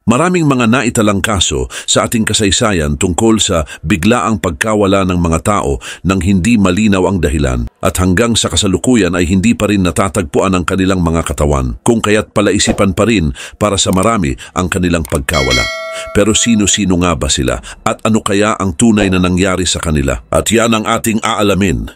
Maraming mga naitalang kaso sa ating kasaysayan tungkol sa biglaang pagkawala ng mga tao nang hindi malinaw ang dahilan at hanggang sa kasalukuyan ay hindi pa rin natatagpuan ang kanilang mga katawan, kung kaya't palaisipan pa rin para sa marami ang kanilang pagkawala. Pero sino-sino nga ba sila at ano kaya ang tunay na nangyari sa kanila? At yan ang ating aalamin.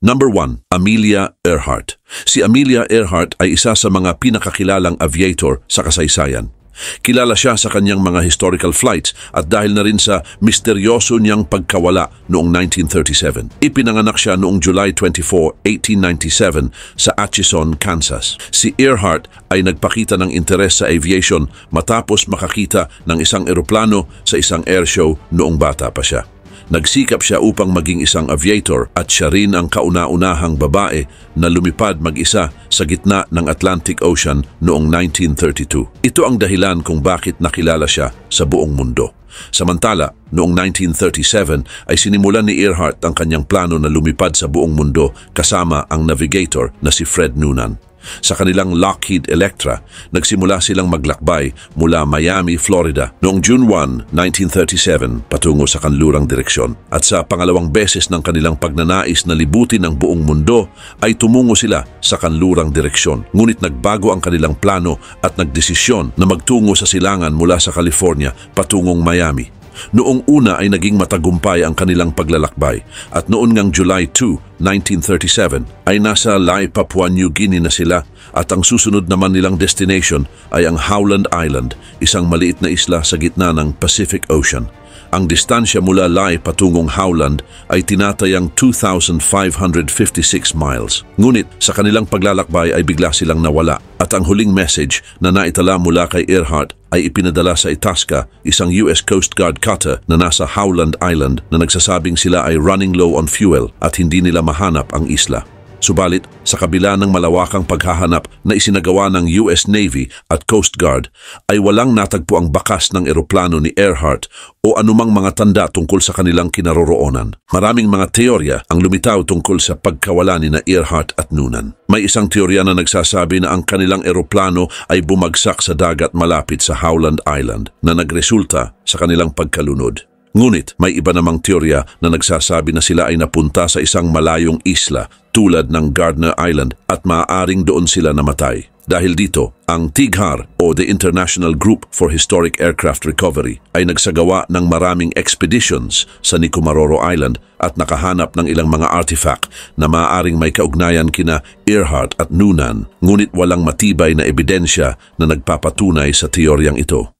Number 1, Amelia Earhart. Si Amelia Earhart ay isa sa mga pinakakilalang aviator sa kasaysayan. Kilala siya sa kanyang mga historical flights at dahil na rin sa misteryoso niyang pagkawala noong 1937. Ipinanganak siya noong July 24, 1897 sa Atchison, Kansas. Si Earhart ay nagpakita ng interes sa aviation matapos makakita ng isang eroplano sa isang airshow noong bata pa siya. Nagsikap siya upang maging isang aviator at siya rin ang kauna-unahang babae na lumipad mag-isa sa gitna ng Atlantic Ocean noong 1932. Ito ang dahilan kung bakit nakilala siya sa buong mundo. Samantala, noong 1937 ay sinimulan ni Earhart ang kanyang plano na lumipad sa buong mundo kasama ang navigator na si Fred Noonan. Sa kanilang Lockheed Electra, nagsimula silang maglakbay mula Miami, Florida noong June 1, 1937 patungo sa kanlurang direksyon. At sa pangalawang beses ng kanilang pagnanais na libutin ang buong mundo ay tumungo sila sa kanlurang direksyon. Ngunit nagbago ang kanilang plano at nagdesisyon na magtungo sa silangan mula sa California patungong Miami. Noong una ay naging matagumpay ang kanilang paglalakbay at noon ngang July 2, 1937 ay nasa Lae, Papua New Guinea na sila at ang susunod naman nilang destination ay ang Howland Island, isang maliit na isla sa gitna ng Pacific Ocean. Ang distansya mula Lae patungong Howland ay tinatayang 2,556 miles. Ngunit sa kanilang paglalakbay ay bigla silang nawala at ang huling message na naitala mula kay Earhart ay ipinadala sa Itasca, isang US Coast Guard cutter na nasa Howland Island na nagsasabing sila ay running low on fuel at hindi nila mahanap ang isla. Subalit, sa kabila ng malawakang paghahanap na isinagawa ng US Navy at Coast Guard, ay walang natagpo ang bakas ng eroplano ni Earhart o anumang mga tanda tungkol sa kanilang kinaroroonan. Maraming mga teorya ang lumitaw tungkol sa pagkawala ni na Earhart at Noonan. May isang teorya na nagsasabi na ang kanilang eroplano ay bumagsak sa dagat malapit sa Howland Island na nagresulta sa kanilang pagkalunod. Ngunit may iba namang teorya na nagsasabi na sila ay napunta sa isang malayong isla tulad ng Gardner Island at maaaring doon sila namatay. Dahil dito, ang TIGHAR o the International Group for Historic Aircraft Recovery ay nagsagawa ng maraming expeditions sa Nikomaroro Island at nakahanap ng ilang mga artifact na maaaring may kaugnayan kina Earhart at Noonan, ngunit walang matibay na ebidensya na nagpapatunay sa teoryang ito.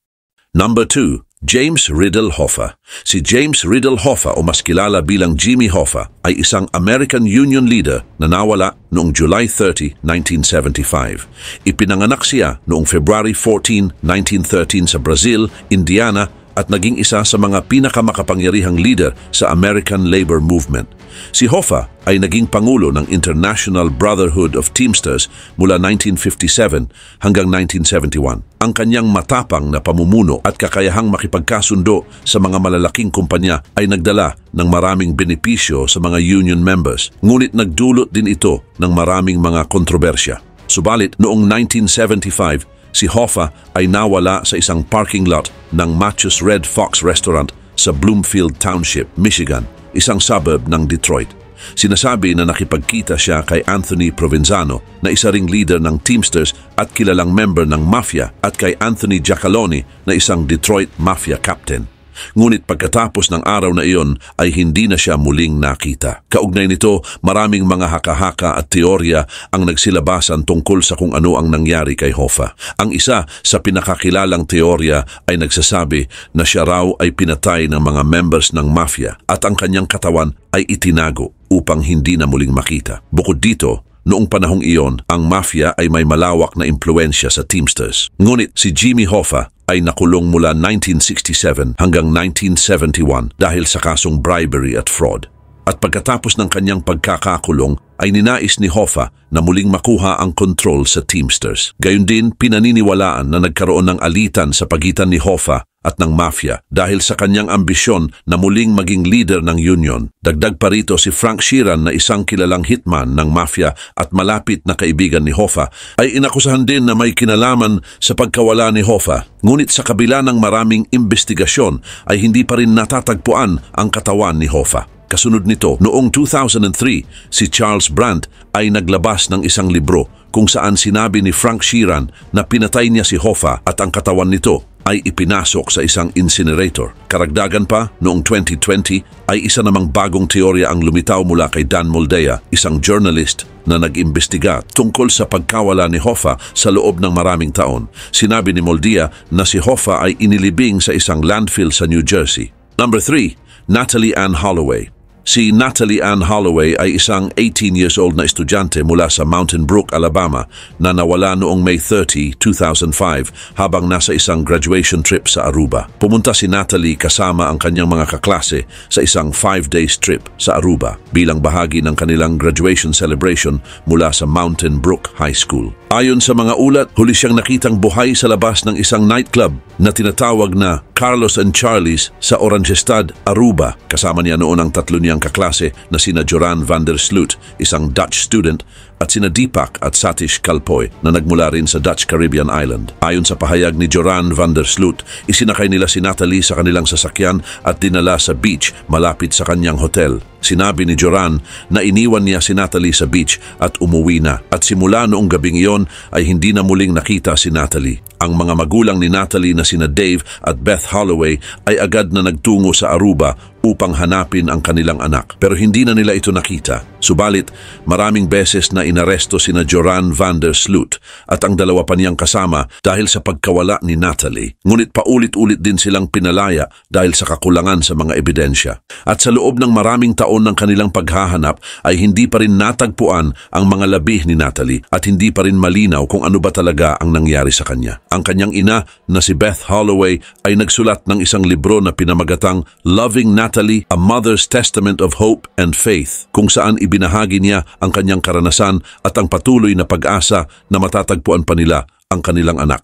Number 2. James Riddle Hoffa. Si James Riddle Hoffa o mas kilala bilang Jimmy Hoffa ay isang American Union leader na nawala noong July 30, 1975. Ipinanganak siya noong February 14, 1913 sa Brazil, Indiana at naging isa sa mga pinakamakapangyarihang leader sa American Labor Movement. Si Hoffa ay naging pangulo ng International Brotherhood of Teamsters mula 1957 hanggang 1971. Ang kanyang matapang na pamumuno at kakayahang makipagkasundo sa mga malalaking kumpanya ay nagdala ng maraming benepisyo sa mga union members. Ngunit nagdulot din ito ng maraming mga kontrobersya. Subalit noong 1975, si Hoffa ay nawala sa isang parking lot ng Matthews Red Fox Restaurant sa Bloomfield Township, Michigan, isang suburb ng Detroit. Sinasabi na nakipagkita siya kay Anthony Provenzano na isa ring leader ng Teamsters at kilalang member ng Mafia at kay Anthony Giacalone na isang Detroit Mafia captain. Ngunit pagkatapos ng araw na iyon ay hindi na siya muling nakita. Kaugnay nito, maraming mga haka-haka at teorya ang nagsilabasan tungkol sa kung ano ang nangyari kay Hoffa. Ang isa sa pinakakilalang teorya ay nagsasabi na siya raw ay pinatay ng mga members ng Mafia at ang kanyang katawan ay itinago upang hindi na muling makita. Bukod dito, noong panahong iyon, ang Mafia ay may malawak na impluensya sa Teamsters. Ngunit si Jimmy Hoffa ay nakulong mula 1967 hanggang 1971 dahil sa kasong bribery at fraud. At pagkatapos ng kanyang pagkakakulong ay ninais ni Hoffa na muling makuha ang control sa Teamsters. Gayon din pinaniniwalaan na nagkaroon ng alitan sa pagitan ni Hoffa at ng mafia dahil sa kanyang ambisyon na muling maging leader ng union. Dagdag pa rito si Frank Sheeran na isang kilalang hitman ng mafia at malapit na kaibigan ni Hoffa ay inakusahan din na may kinalaman sa pagkawala ni Hoffa. Ngunit sa kabila ng maraming investigasyon ay hindi pa rin natatagpuan ang katawan ni Hoffa. Kasunod nito, noong 2003, si Charles Brandt ay naglabas ng isang libro kung saan sinabi ni Frank Sheeran na pinatay niya si Hoffa at ang katawan nito ay ipinasok sa isang incinerator. Karagdagan pa, noong 2020 ay isa namang bagong teorya ang lumitaw mula kay Dan Moldea, isang journalist na nag-imbestiga tungkol sa pagkawala ni Hoffa sa loob ng maraming taon. Sinabi ni Moldea na si Hoffa ay inilibing sa isang landfill sa New Jersey. Number 3, Natalie Ann Holloway. Si Natalie Ann Holloway ay isang 18 years old na estudyante mula sa Mountain Brook, Alabama na nawala noong May 30, 2005 habang nasa isang graduation trip sa Aruba. Pumunta si Natalie kasama ang kanyang mga kaklase sa isang 5-day trip sa Aruba bilang bahagi ng kanilang graduation celebration mula sa Mountain Brook High School. Ayon sa mga ulat, huli siyang nakitang buhay sa labas ng isang nightclub na tinatawag na Carlos and Charlie's sa Oranjestad, Aruba. Kasama niya noon ang tatlo niyang kaklase na sina Joran van der Sloot, isang Dutch student, at sina Deepak at Satish Kalpoy na nagmula rin sa Dutch Caribbean Island. Ayon sa pahayag ni Joran van der Sloot, isinakay nila si Natalie sa kanilang sasakyan at dinala sa beach malapit sa kanyang hotel. Sinabi ni Joran na iniwan niya si Natalie sa beach at umuwi na at simula noong gabing iyon ay hindi na muling nakita si Natalie. Ang mga magulang ni Natalie na sina Dave at Beth Holloway ay agad na nagtungo sa Aruba upang hanapin ang kanilang anak. Pero hindi na nila ito nakita. Subalit, maraming beses na inaresto sina Joran van der Sloot at ang dalawa pa niyang kasama dahil sa pagkawala ni Natalie. Ngunit paulit-ulit din silang pinalaya dahil sa kakulangan sa mga ebidensya. At sa loob ng maraming taon ng kanilang paghahanap ay hindi pa rin natagpuan ang mga labi ni Natalie at hindi pa rin malinaw kung ano ba talaga ang nangyari sa kanya. Ang kanyang ina na si Beth Holloway ay nagsulat ng isang libro na pinamagatang Loving Natalie, A Mother's Testament of Hope and Faith, kung saan ibinahagi niya ang kanyang karanasan at ang patuloy na pag-asa na matatagpuan pa nila ang kanilang anak.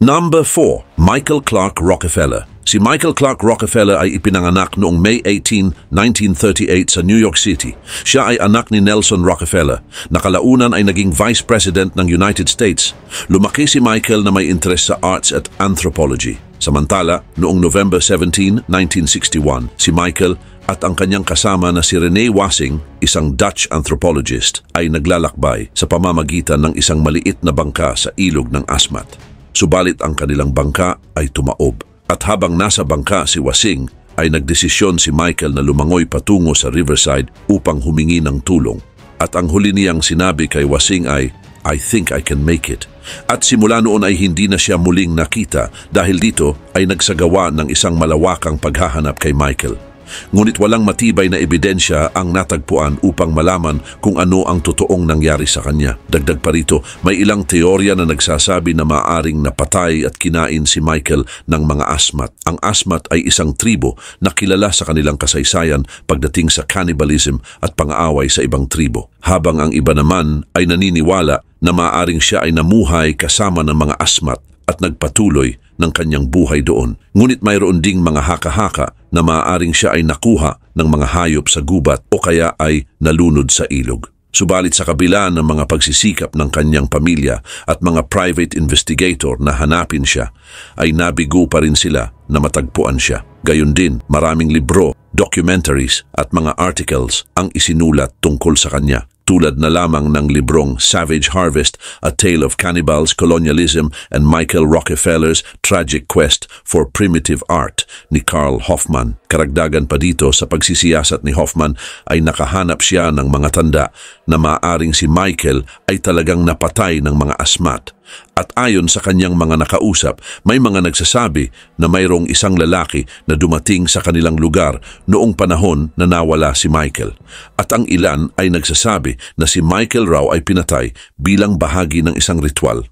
Number 4, Michael Clark Rockefeller. Si Michael Clark Rockefeller ay ipinanganak noong May 18, 1938 sa New York City. Siya ay anak ni Nelson Rockefeller. Nakalaunan ay naging Vice President ng United States. Lumaki si Michael na may interest sa arts at anthropology. Samantala, noong November 17, 1961, si Michael at ang kanyang kasama na si Rene Wassing, isang Dutch anthropologist, ay naglalakbay sa pamamagitan ng isang maliit na bangka sa ilog ng Asmat. Subalit ang kanilang bangka ay tumaob. At habang nasa bangka si Wassing, ay nagdesisyon si Michael na lumangoy patungo sa riverside upang humingi ng tulong. At ang huli niyang sinabi kay Wassing ay, I think I can make it. At simula noon ay hindi na siya muling nakita dahil dito ay nagsagawa ng isang malawakang paghahanap kay Michael. Ngunit walang matibay na ebidensya ang natagpuan upang malaman kung ano ang totoong nangyari sa kanya. Dagdag pa rito, may ilang teorya na nagsasabi na maaaring napatay at kinain si Michael ng mga Asmat. Ang Asmat ay isang tribo na kilala sa kanilang kasaysayan pagdating sa cannibalism at pang-aaway sa ibang tribo. Habang ang iba naman ay naniniwala na maaaring siya ay namuhay kasama ng mga Asmat at nagpatuloy ng kanyang buhay doon. Ngunit mayroon ding mga haka-haka na maaaring siya ay nakuha ng mga hayop sa gubat o kaya ay nalunod sa ilog. Subalit sa kabila ng mga pagsisikap ng kanyang pamilya at mga private investigator na hanapin siya, ay nabigo pa rin sila na matagpuan siya. Gayon din, maraming libro, documentaries at mga articles ang isinulat tungkol sa kanya. Tulad na lamang ng librong Savage Harvest, A Tale of Cannibals, Colonialism, and Michael Rockefeller's Tragic Quest for Primitive Art ni Carl Hoffman. Karagdagan pa dito sa pagsisiyasat ni Hoffman ay nakahanap siya ng mga tanda na maaaring si Michael ay talagang napatay ng mga Asmat. At ayon sa kanyang mga nakausap, may mga nagsasabi na mayroong isang lalaki na dumating sa kanilang lugar noong panahon na nawala si Michael. At ang ilan ay nagsasabi na si Michael raw ay pinatay bilang bahagi ng isang ritual.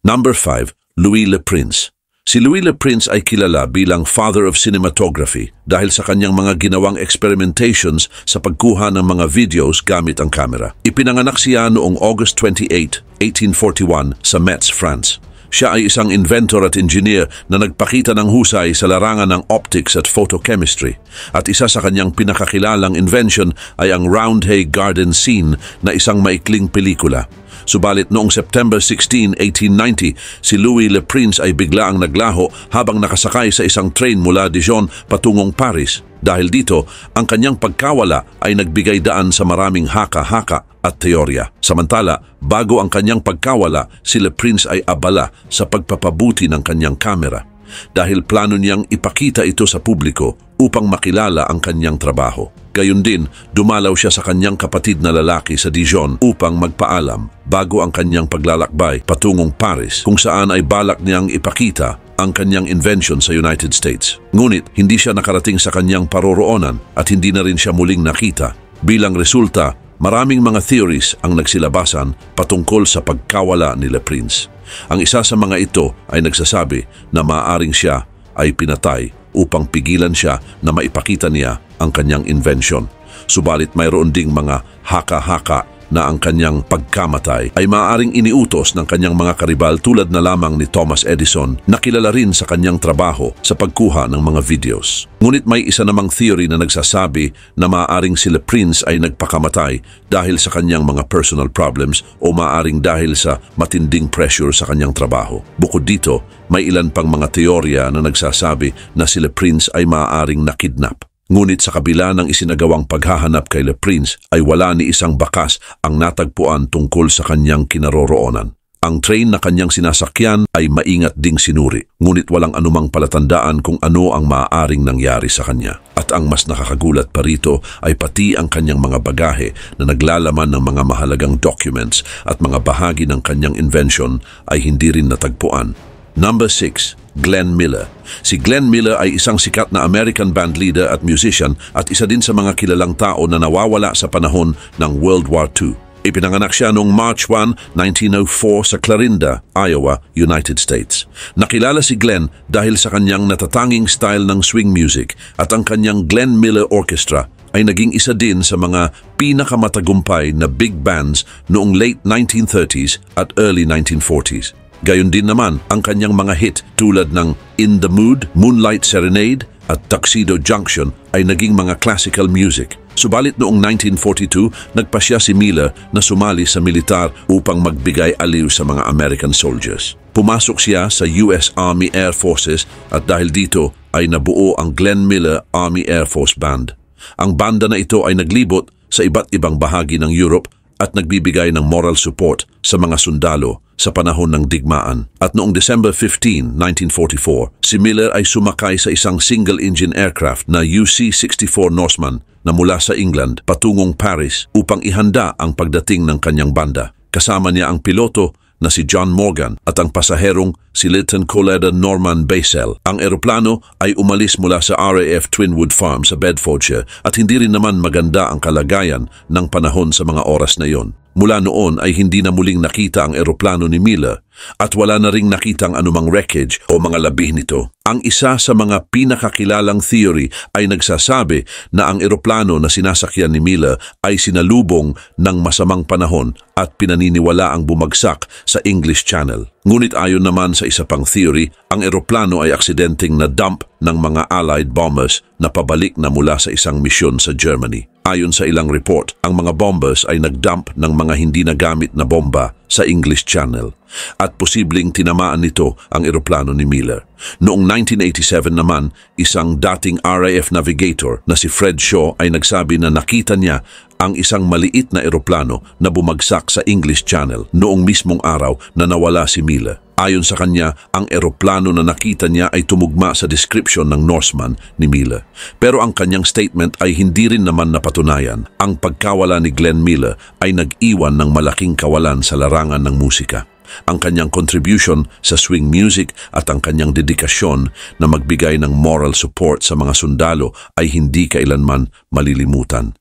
Number 5, Louis Le Prince. Si Louis Le Prince ay kilala bilang Father of Cinematography dahil sa kanyang mga ginawang experimentations sa pagkuha ng mga videos gamit ang kamera. Ipinanganak siya noong August 28, 1841 sa Metz, France. Siya ay isang inventor at engineer na nagpakita ng husay sa larangan ng optics at photochemistry. At isa sa kanyang pinakakilalang invention ay ang Roundhay Garden Scene na isang maikling pelikula. Subalit noong September 16, 1890, si Louis Le Prince ay biglaang naglaho habang nakasakay sa isang train mula Dijon patungong Paris. Dahil dito, ang kanyang pagkawala ay nagbigay daan sa maraming haka-haka at teorya. Samantala, bago ang kanyang pagkawala, si Le Prince ay abala sa pagpapabuti ng kanyang kamera dahil plano niyang ipakita ito sa publiko upang makilala ang kanyang trabaho. Gayun din, dumalaw siya sa kanyang kapatid na lalaki sa Dijon upang magpaalam bago ang kanyang paglalakbay patungong Paris kung saan ay balak niyang ipakita ang kanyang invention sa United States. Ngunit hindi siya nakarating sa kanyang paroroonan at hindi na rin siya muling nakita. Bilang resulta, maraming mga theories ang nagsilabasan patungkol sa pagkawala ni Le Prince. Ang isa sa mga ito ay nagsasabi na maaaring siya ay pinatay upang pigilan siya na maipakita niya ang kanyang invention. Subalit mayroon ding mga haka-haka na ang kanyang pagkamatay ay maaaring iniutos ng kanyang mga karibal tulad na lamang ni Thomas Edison na kilala rin sa kanyang trabaho sa pagkuha ng mga videos. Ngunit may isa namang theory na nagsasabi na maaaring si Le Prince ay nagpakamatay dahil sa kanyang mga personal problems o maaaring dahil sa matinding pressure sa kanyang trabaho. Bukod dito, may ilan pang mga teorya na nagsasabi na si Le Prince ay maaaring nakidnap. Ngunit sa kabila ng isinagawang paghahanap kay Le Prince ay wala ni isang bakas ang natagpuan tungkol sa kanyang kinaroroonan. Ang train na kanyang sinasakyan ay maingat ding sinuri, ngunit walang anumang palatandaan kung ano ang maaaring nangyari sa kanya. At ang mas nakakagulat pa rito ay pati ang kanyang mga bagahe na naglalaman ng mga mahalagang documents at mga bahagi ng kanyang invention ay hindi rin natagpuan. Number 6. Glenn Miller. Si Glenn Miller ay isang sikat na American band leader at musician at isa din sa mga kilalang tao na nawawala sa panahon ng World War II. Ipinanganak siya noong March 1, 1904 sa Clarinda, Iowa, United States. Nakilala si Glenn dahil sa kanyang natatanging style ng swing music at ang kanyang Glenn Miller Orchestra ay naging isa din sa mga pinakamatagumpay na big bands noong late 1930s at early 1940s. Gayon din naman ang kanyang mga hit tulad ng In the Mood, Moonlight Serenade at Tuxedo Junction ay naging mga classical music. Subalit noong 1942, nagpasya si Miller na sumali sa militar upang magbigay aliw sa mga American soldiers. Pumasok siya sa US Army Air Forces at dahil dito ay nabuo ang Glenn Miller Army Air Force Band. Ang banda na ito ay naglibot sa iba't ibang bahagi ng Europe at nagbibigay ng moral support sa mga sundalo sa panahon ng digmaan. At noong December 15, 1944, si Miller ay sumakay sa isang single-engine aircraft na UC-64 Norseman na mula sa England patungong Paris upang ihanda ang pagdating ng kanyang banda. Kasama niya ang piloto na si John Morgan at ang pasaherong si Lieutenant Colonel Norman Basel. Ang eroplano ay umalis mula sa RAF Twinwood Farm sa Bedfordshire at hindi rin naman maganda ang kalagayan ng panahon sa mga oras na iyon. Mula noon ay hindi na muling nakita ang eroplano ni Miller at wala na ring nakitang anumang wreckage o mga labi nito. Ang isa sa mga pinakakilalang theory ay nagsasabi na ang eroplano na sinasakyan ni Miller ay sinalubong ng masamang panahon at pinaniniwala ang bumagsak sa English Channel. Ngunit ayon naman sa isa pang theory, ang eroplano ay aksidenteng na-dump ng mga Allied bombers na pabalik na mula sa isang misyon sa Germany. Ayon sa ilang report, ang mga bombers ay nag-dump ng mga hindi nagamit na bomba sa English Channel at posibleng tinamaan nito ang eroplano ni Miller. Noong 1987 naman, isang dating RAF navigator na si Fred Shaw ay nagsabi na nakita niya ang isang maliit na eroplano na bumagsak sa English Channel noong mismong araw na nawala si Miller. Ayon sa kanya, ang eroplano na nakita niya ay tumugma sa description ng Norseman ni Miller. Pero ang kanyang statement ay hindi rin naman napatunayan. Ang pagkawala ni Glenn Miller ay nag-iwan ng malaking kawalan sa larangan ng musika. Ang kanyang contribution sa swing music at ang kanyang dedikasyon na magbigay ng moral support sa mga sundalo ay hindi kailanman malilimutan.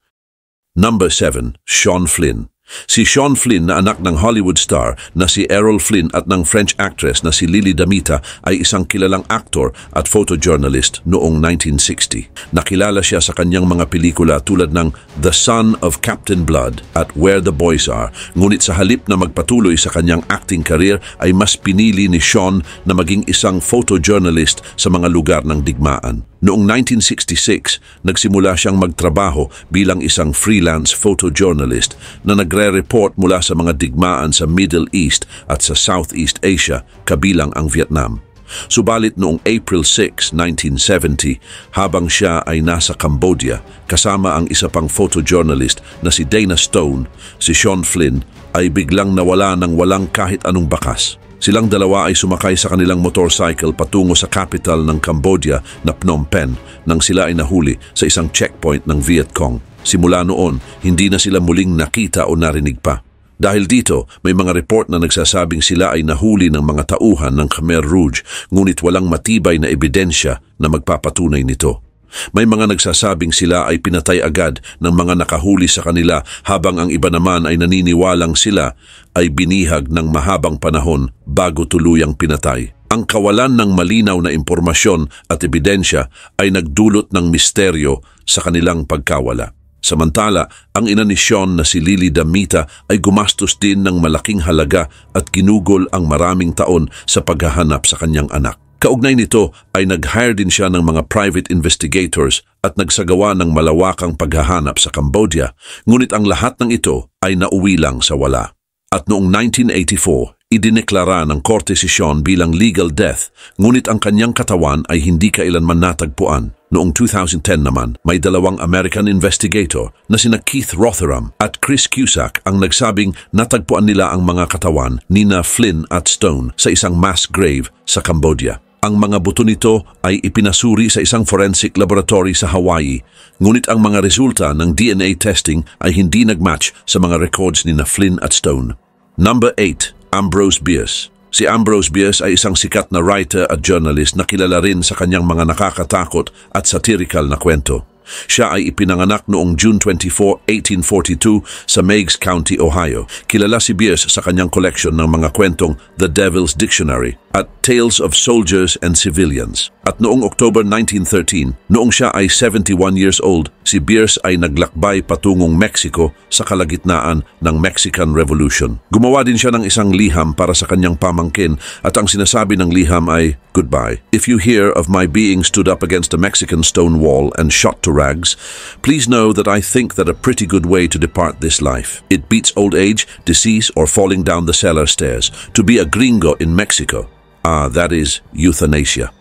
Number 7. Sean Flynn. Si Sean Flynn na anak ng Hollywood star na si Errol Flynn at ng French actress na si Lily Damita ay isang kilalang aktor at photojournalist noong 1960. Nakilala siya sa kanyang mga pelikula tulad ng The Son of Captain Blood at Where the Boys Are, ngunit sa halip na magpatuloy sa kanyang acting career ay mas pinili ni Sean na maging isang photojournalist sa mga lugar ng digmaan. Noong 1966, nagsimula siyang magtrabaho bilang isang freelance photojournalist na nagre-report mula sa mga digmaan sa Middle East at sa Southeast Asia, kabilang ang Vietnam. Subalit noong April 6, 1970, habang siya ay nasa Cambodia, kasama ang isa pang photojournalist na si Dana Stone, si Sean Flynn ay biglang nawala ng walang kahit anong bakas. Silang dalawa ay sumakay sa kanilang motorcycle patungo sa capital ng Cambodia na Phnom Penh nang sila ay nahuli sa isang checkpoint ng Viet Cong. Simula noon, hindi na sila muling nakita o narinig pa. Dahil dito, may mga report na nagsasabing sila ay nahuli ng mga tauhan ng Khmer Rouge, ngunit walang matibay na ebidensya na magpapatunay nito. May mga nagsasabing sila ay pinatay agad ng mga nakahuli sa kanila habang ang iba naman ay naniniwalang sila ay binihag ng mahabang panahon bago tuluyang pinatay. Ang kawalan ng malinaw na impormasyon at ebidensya ay nagdulot ng misteryo sa kanilang pagkawala. Samantala, ang ina ni Sean na si Lily Damita ay gumastos din ng malaking halaga at ginugol ang maraming taon sa paghahanap sa kanyang anak. Kaugnay nito ay nag-hire din siya ng mga private investigators at nagsagawa ng malawakang paghahanap sa Cambodia, ngunit ang lahat ng ito ay nauwi lang sa wala. At noong 1984, idineklara ng korte si Sean bilang legal death, ngunit ang kanyang katawan ay hindi kailanman natagpuan. Noong 2010 naman, may dalawang American investigator na sina Keith Rotheram at Chris Cusack ang nagsabing natagpuan nila ang mga katawan nina Flynn at Stone sa isang mass grave sa Cambodia. Ang mga buto nito ay ipinasuri sa isang forensic laboratory sa Hawaii, ngunit ang mga resulta ng DNA testing ay hindi nagmatch sa mga records nina Flynn at Stone. Number 8. Ambrose Bierce. Si Ambrose Bierce ay isang sikat na writer at journalist na kilala rin sa kanyang mga nakakatakot at satirical na kwento. Siya ay ipinanganak noong June 24, 1842 sa Meigs County, Ohio. Kilala si Bierce sa kanyang collection ng mga kwentong The Devil's Dictionary at Tales of Soldiers and Civilians. At noong October 1913, noong siya ay 71 years old, si Bierce ay naglakbay patungong Mexico sa kalagitnaan ng Mexican Revolution. Gumawa din siya ng isang liham para sa kanyang pamangkin at ang sinasabi ng liham ay, "Goodbye. If you hear of my being stood up against a Mexican stone wall and shot to rags, please know that I think that a pretty good way to depart this life. It beats old age, disease, or falling down the cellar stairs. To be a gringo in Mexico, that is euthanasia."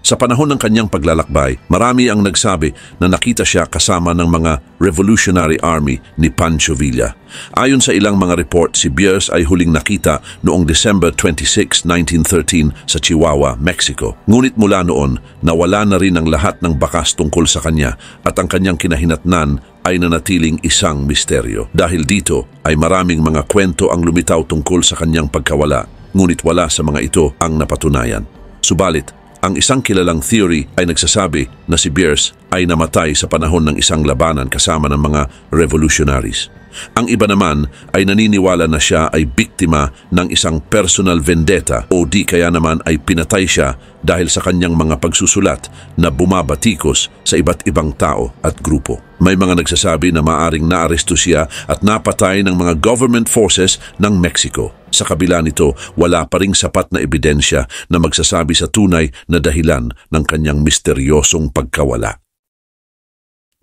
Sa panahon ng kanyang paglalakbay, marami ang nagsabi na nakita siya kasama ng mga Revolutionary Army ni Pancho Villa. Ayon sa ilang mga report, si Bierce ay huling nakita noong December 26, 1913 sa Chihuahua, Mexico. Ngunit mula noon, nawala na rin ang lahat ng bakas tungkol sa kanya at ang kanyang kinahinatnan ay nanatiling isang misteryo. Dahil dito ay maraming mga kwento ang lumitaw tungkol sa kanyang pagkawala, ngunit wala sa mga ito ang napatunayan. Subalit, ang isang kilalang theory ay nagsasabi na si Bierce ay namatay sa panahon ng isang labanan kasama ng mga revolutionaries. Ang iba naman ay naniniwala na siya ay biktima ng isang personal vendetta o di kaya naman ay pinatay siya dahil sa kanyang mga pagsusulat na bumabatikos sa iba't ibang tao at grupo. May mga nagsasabi na maaring naaresto siya at napatay ng mga government forces ng Mexico. Sa kabila nito, wala pa ring sapat na ebidensya na magsasabi sa tunay na dahilan ng kanyang misteryosong pagkawala.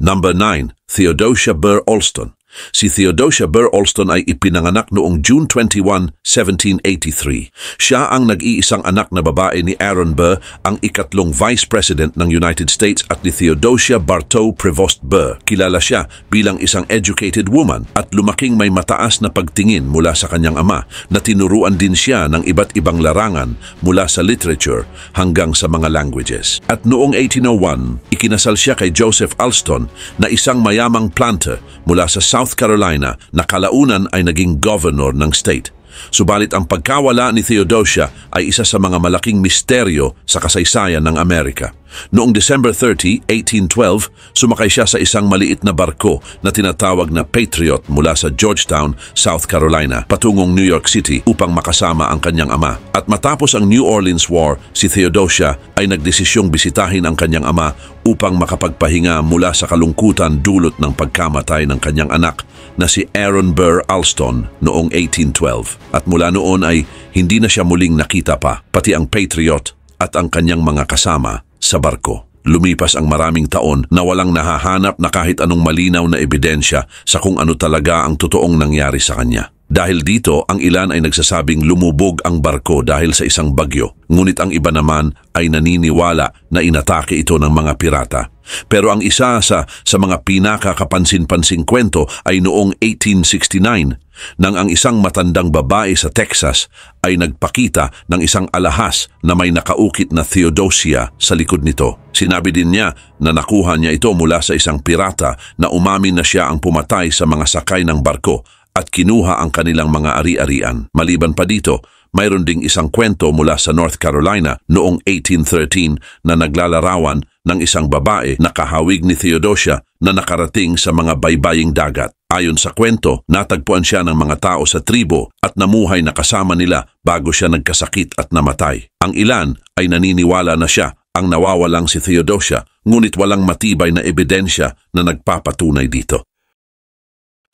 Number 9. Theodosia Burr Alston. Si Theodosia Burr Alston ay ipinanganak noong June 21, 1783. Siya ang nag-iisang anak na babae ni Aaron Burr, ang ikatlong Vice President ng United States, at ni Theodosia Bartow Prevost Burr. Kilala siya bilang isang educated woman at lumaking may mataas na pagtingin mula sa kanyang ama na tinuruan din siya ng iba't ibang larangan mula sa literature hanggang sa mga languages. At noong 1801, ikinasal siya kay Joseph Alston na isang mayamang planter mula sa South Carolina na kalaunan ay naging governor ng state. Subalit ang pagkawala ni Theodosia ay isa sa mga malaking misteryo sa kasaysayan ng Amerika. Noong December 30, 1812, sumakay siya sa isang maliit na barko na tinatawag na Patriot mula sa Georgetown, South Carolina, patungong New York City upang makasama ang kanyang ama. At matapos ang New Orleans War, si Theodosia ay nagdesisyong bisitahin ang kanyang ama upang makapagpahinga mula sa kalungkutan dulot ng pagkamatay ng kanyang anak na si Aaron Burr Alston noong 1812. At mula noon ay hindi na siya muling nakita pa, pati ang Patriot at ang kanyang mga kasama sa barko. Lumipas ang maraming taon na walang nahahanap na kahit anong malinaw na ebidensya sa kung ano talaga ang totoong nangyari sa kanya. Dahil dito, ang ilan ay nagsasabing lumubog ang barko dahil sa isang bagyo. Ngunit ang iba naman ay naniniwala na inatake ito ng mga pirata. Pero ang isa sa mga pinakakapansin-pansing kwento ay noong 1869 nang ang isang matandang babae sa Texas ay nagpakita ng isang alahas na may nakaukit na Theodosia sa likod nito. Sinabi din niya na nakuha niya ito mula sa isang pirata na umamin na siya ang pumatay sa mga sakay ng barko at kinuha ang kanilang mga ari-arian. Maliban pa dito, mayroon ding isang kwento mula sa North Carolina noong 1813 na naglalarawan ng isang babae na kahawig ni Theodosia na nakarating sa mga baybaying dagat. Ayon sa kwento, natagpuan siya ng mga tao sa tribo at namuhay na kasama nila bago siya nagkasakit at namatay. Ang ilan ay naniniwala na siya ang nawawalang si Theodosia, ngunit walang matibay na ebidensya na nagpapatunay dito.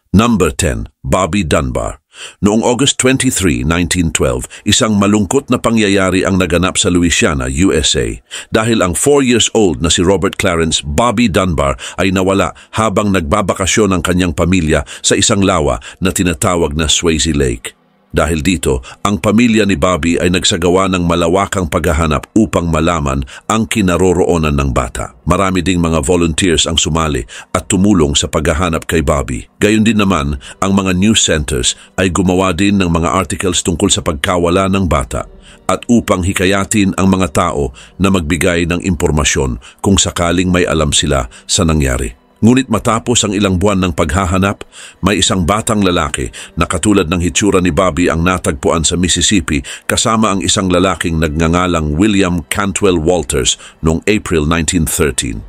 Number 10, Bobby Dunbar. Noong August 23, 1912, isang malungkot na pangyayari ang naganap sa Louisiana, USA. Dahil ang 4 years old na si Robert Clarence Bobby Dunbar ay nawala habang nagbabakasyon ang kanyang pamilya sa isang lawa na tinatawag na Swayze Lake. Dahil dito, ang pamilya ni Bobby ay nagsagawa ng malawakang paghahanap upang malaman ang kinaroroonan ng bata. Marami ding mga volunteers ang sumali at tumulong sa paghahanap kay Bobby. Gayon din naman, ang mga news centers ay gumawa din ng mga articles tungkol sa pagkawala ng bata at upang hikayatin ang mga tao na magbigay ng impormasyon kung sakaling may alam sila sa nangyari. Ngunit matapos ang ilang buwan ng paghahanap, may isang batang lalaki na katulad ng hitsura ni Bobby ang natagpuan sa Mississippi kasama ang isang lalaking nagngangalang William Cantwell Walters noong April 1913.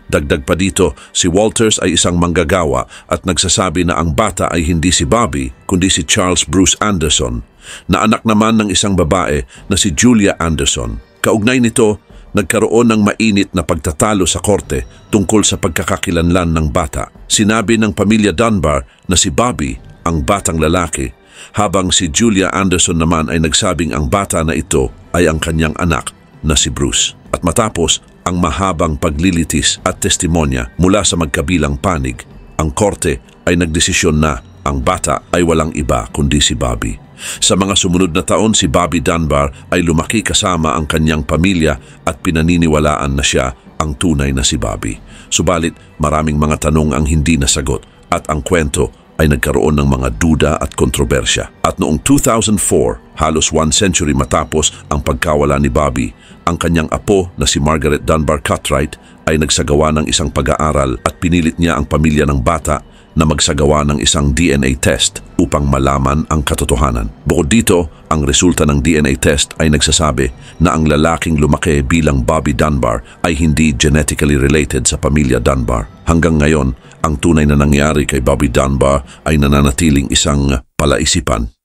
Dagdag pa dito, si Walters ay isang manggagawa at nagsasabi na ang bata ay hindi si Bobby kundi si Charles Bruce Anderson, na anak naman ng isang babae na si Julia Anderson. Kaugnay nito, nagkaroon ng mainit na pagtatalo sa korte tungkol sa pagkakakilanlan ng bata. Sinabi ng pamilya Dunbar na si Bobby ang batang lalaki, habang si Julia Anderson naman ay nagsabing ang bata na ito ay ang kanyang anak na si Bruce. At matapos ang mahabang paglilitis at testimonya mula sa magkabilang panig, ang korte ay nagdesisyon na ang bata ay walang iba kundi si Bobby. Sa mga sumunod na taon, si Bobby Dunbar ay lumaki kasama ang kanyang pamilya at pinaniniwalaan na siya ang tunay na si Bobby. Subalit, maraming mga tanong ang hindi nasagot at ang kwento ay nagkaroon ng mga duda at kontrobersya. At noong 2004, halos 1 century matapos ang pagkawala ni Bobby, ang kanyang apo na si Margaret Dunbar Cartwright ay nagsagawa ng isang pag-aaral at pinilit niya ang pamilya ng bata na magsagawa ng isang DNA test upang malaman ang katotohanan. Bukod dito, ang resulta ng DNA test ay nagsasabi na ang lalaking lumaki bilang Bobby Dunbar ay hindi genetically related sa pamilya Dunbar. Hanggang ngayon, ang tunay na nangyari kay Bobby Dunbar ay nananatiling isang palaisipan.